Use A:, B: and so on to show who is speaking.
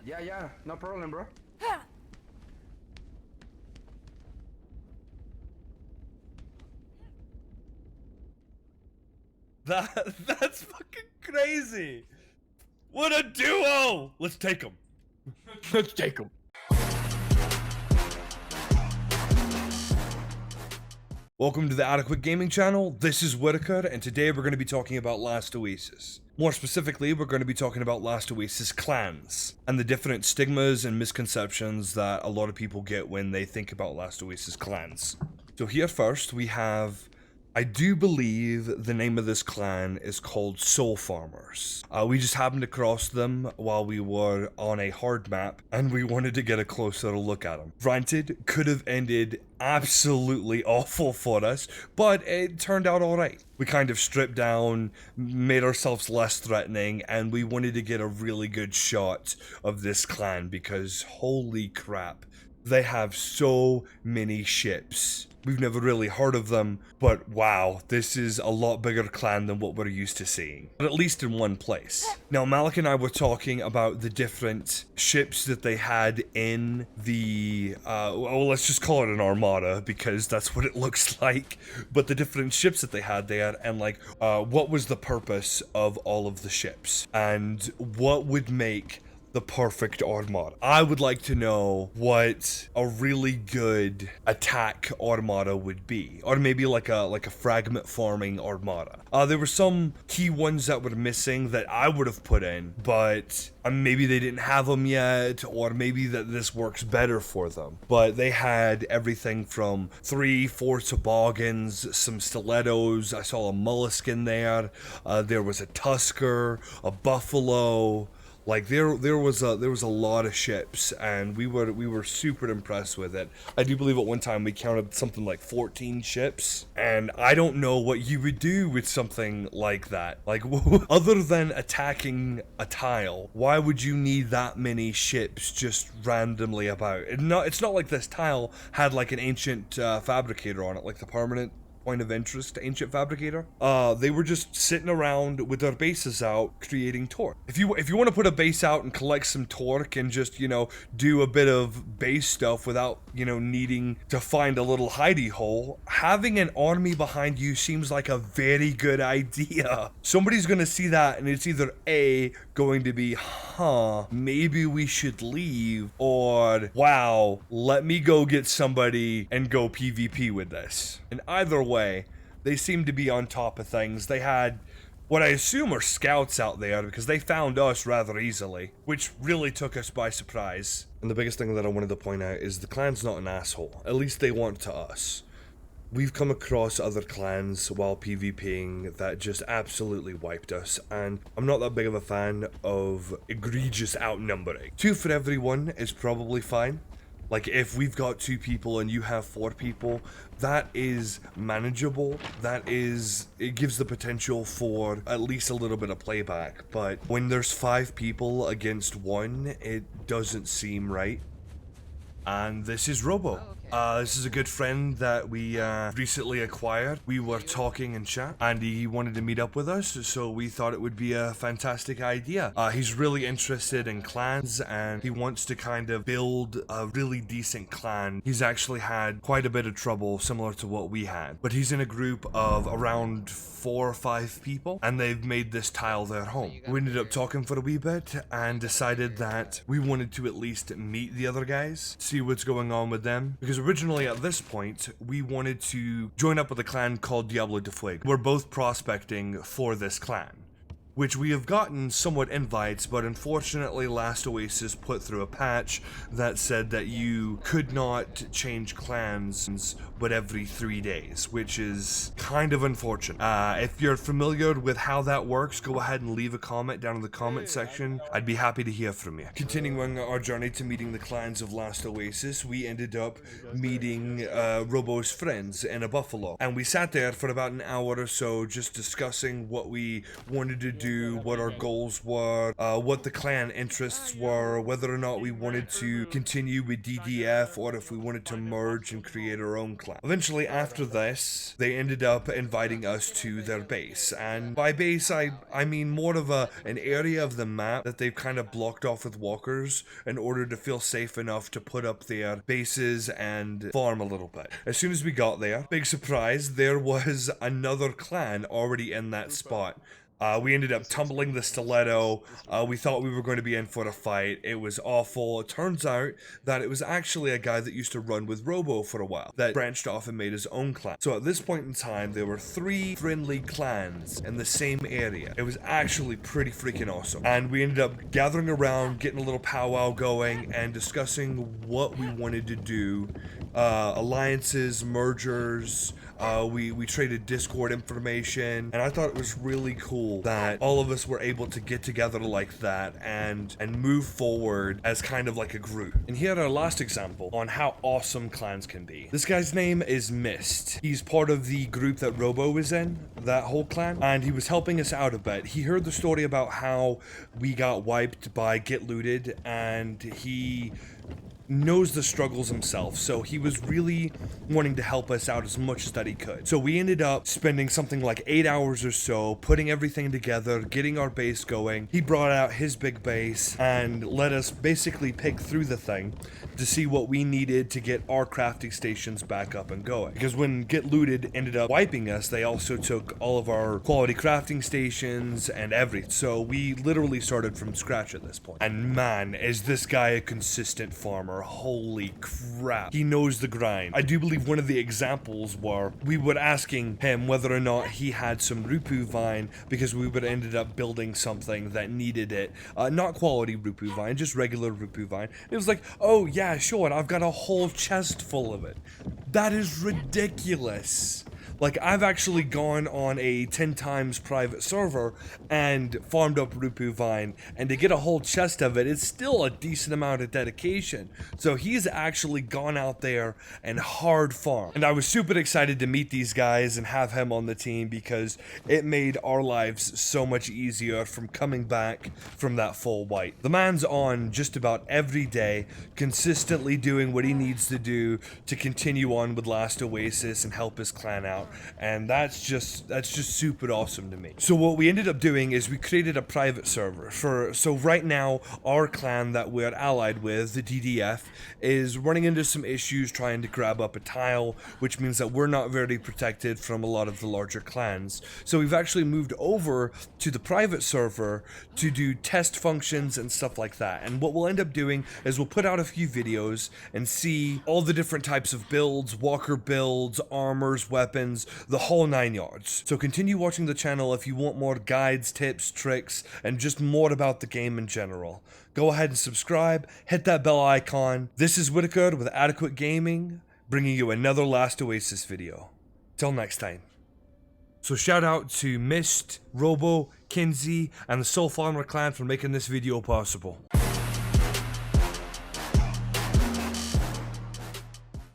A: Yeah, no problem, bro.
B: That's fucking crazy. What a duo! Let's take him.
A: Let's take him.
B: Welcome to the Ataquit Gaming channel. This is Whitaker, and today we're going to be talking about Last Oasis. More specifically, we're going to be talking about Last Oasis clans, and the different stigmas and misconceptions that a lot of people get when they think about Last Oasis clans. So here first, we have, I do believe the name of this clan is called Soul Farmers. We just happened across them while we were on a hard map, and we wanted to get a closer look at them. Granted, could have ended absolutely awful for us, but it turned out alright. We kind of stripped down, made ourselves less threatening, and we wanted to get a really good shot of this clan because holy crap, they have so many ships. We've never really heard of them, but wow, this is a lot bigger clan than what we're used to seeing. But at least in one place. Now, Malik and I were talking about the different ships that they had in the, well, let's just call it an armada, because that's what it looks like. But the different ships that they had there, and like, what was the purpose of all of the ships? And what would make the perfect armada? I would like to know what a really good attack armada would be, or maybe like a fragment farming armada. There were some key ones that were missing that I would have put in, but maybe they didn't have them yet, or maybe that this works better for them. But they had everything from 3-4 toboggans, some stilettos. I saw a molluscan there. There was a tusker, a buffalo. Like there was a lot of ships, and we were super impressed with it. I do believe at one time we counted something like 14 ships, and I don't know what you would do with something like that. Like other than attacking a tile, why would you need that many ships just randomly about? It's not like this tile had like an ancient fabricator on it, like the permanent point of interest ancient fabricator. They were just sitting around with their bases out creating torque. If you want to put a base out and collect some torque and just, you know, do a bit of base stuff without, you know, needing to find a little hidey hole, having an army behind you seems like a very good idea. Somebody's gonna see that and it's either A, going to be, maybe we should leave, or wow, let me go get somebody and go PvP with this. And either way, they seem to be on top of things. They had what I assume are scouts out there because they found us rather easily, which really took us by surprise. And the biggest thing that I wanted to point out is the clan's not an asshole. At least they weren't to us. We've come across other clans while PvPing that just absolutely wiped us, and I'm not that big of a fan of egregious outnumbering. 2 for everyone is probably fine. Like, if we've got 2 people and you have 4 people, that is manageable. It gives the potential for at least a little bit of playback. But when there's 5 people against 1, it doesn't seem right. And this is Robo. This is a good friend that we recently acquired. We were talking in chat, and he wanted to meet up with us, so we thought it would be a fantastic idea. He's really interested in clans, and he wants to kind of build a really decent clan. He's actually had quite a bit of trouble, similar to what we had. But he's in a group of around 4 or 5 people, and they've made this tile their home. We ended up talking for a wee bit, and decided that we wanted to at least meet the other guys, see what's going on with them, because originally at this point we wanted to join up with a clan called Diablo de Fuego. We're both prospecting for this clan, which we have gotten somewhat invites, but unfortunately Last Oasis put through a patch that said that you could not change clans but every 3 days, which is kind of unfortunate. If you're familiar with how that works, go ahead and leave a comment down in the comment section. I'd be happy to hear from you. Continuing our journey to meeting the clans of Last Oasis, we ended up meeting Robo's friends in a buffalo, and we sat there for about an hour or so just discussing what we wanted to do, what our goals were, what the clan interests were, whether or not we wanted to continue with DDF or if we wanted to merge and create our own clan. Eventually, after this, they ended up inviting us to their base, and by base I mean more of an area of the map that they've kind of blocked off with walkers in order to feel safe enough to put up their bases and farm a little bit. As soon as we got there, big surprise, there was another clan already in that spot. We ended up tumbling the stiletto. We thought we were going to be in for a fight. It was awful. It turns out that it was actually a guy that used to run with Robo for a while that branched off and made his own clan. So at this point in time, there were 3 friendly clans in the same area. It was actually pretty freaking awesome. And we ended up gathering around, getting a little powwow going, and discussing what we wanted to do. Alliances, mergers, we traded Discord information, and I thought it was really cool that all of us were able to get together like that and move forward as kind of like a group. And here our last example on how awesome clans can be. This guy's name is Mist. He's part of the group that Robo was in, that whole clan, and he was helping us out a bit. He heard the story about how we got wiped by Get Looted, and he knows the struggles himself, so he was really wanting to help us out as much as that he could. So we ended up spending something like 8 hours or so putting everything together, getting our base going. He brought out his big base and let us basically pick through the thing to see what we needed to get our crafting stations back up and going. Because when Get Looted ended up wiping us, they also took all of our quality crafting stations and everything. So we literally started from scratch at this point. And man, is this guy a consistent farmer. Holy crap. He knows the grind. I do believe one of the examples were we were asking him whether or not he had some Rupu vine because we would have ended up building something that needed it. Not quality Rupu vine, just regular Rupu vine. It was like, oh yeah, sure, I've got a whole chest full of it. That is ridiculous. Like, I've actually gone on a 10 times private server and farmed up Rupu Vine, and to get a whole chest of it, it's still a decent amount of dedication. So he's actually gone out there and hard farmed. And I was super excited to meet these guys and have him on the team because it made our lives so much easier from coming back from that full wipe. The man's on just about every day, consistently doing what he needs to do to continue on with Last Oasis and help his clan out. And that's just super awesome to me. So what we ended up doing is we created a private server so right now our clan that we're allied with, the DDF, is running into some issues trying to grab up a tile, which means that we're not very protected from a lot of the larger clans. So we've actually moved over to the private server to do test functions and stuff like that. And what we'll end up doing is we'll put out a few videos and see all the different types of builds, walker builds, armors, weapons, the whole 9 yards. So continue watching the channel if you want more guides, tips, tricks, and just more about the game in general. Go ahead and subscribe, hit that bell icon. This is Whitaker with Ataquit Gaming, bringing you another Last Oasis video. Till next time. So shout out to Mist, Robo, Kinsey, and the Soul Farmer clan for making this video possible.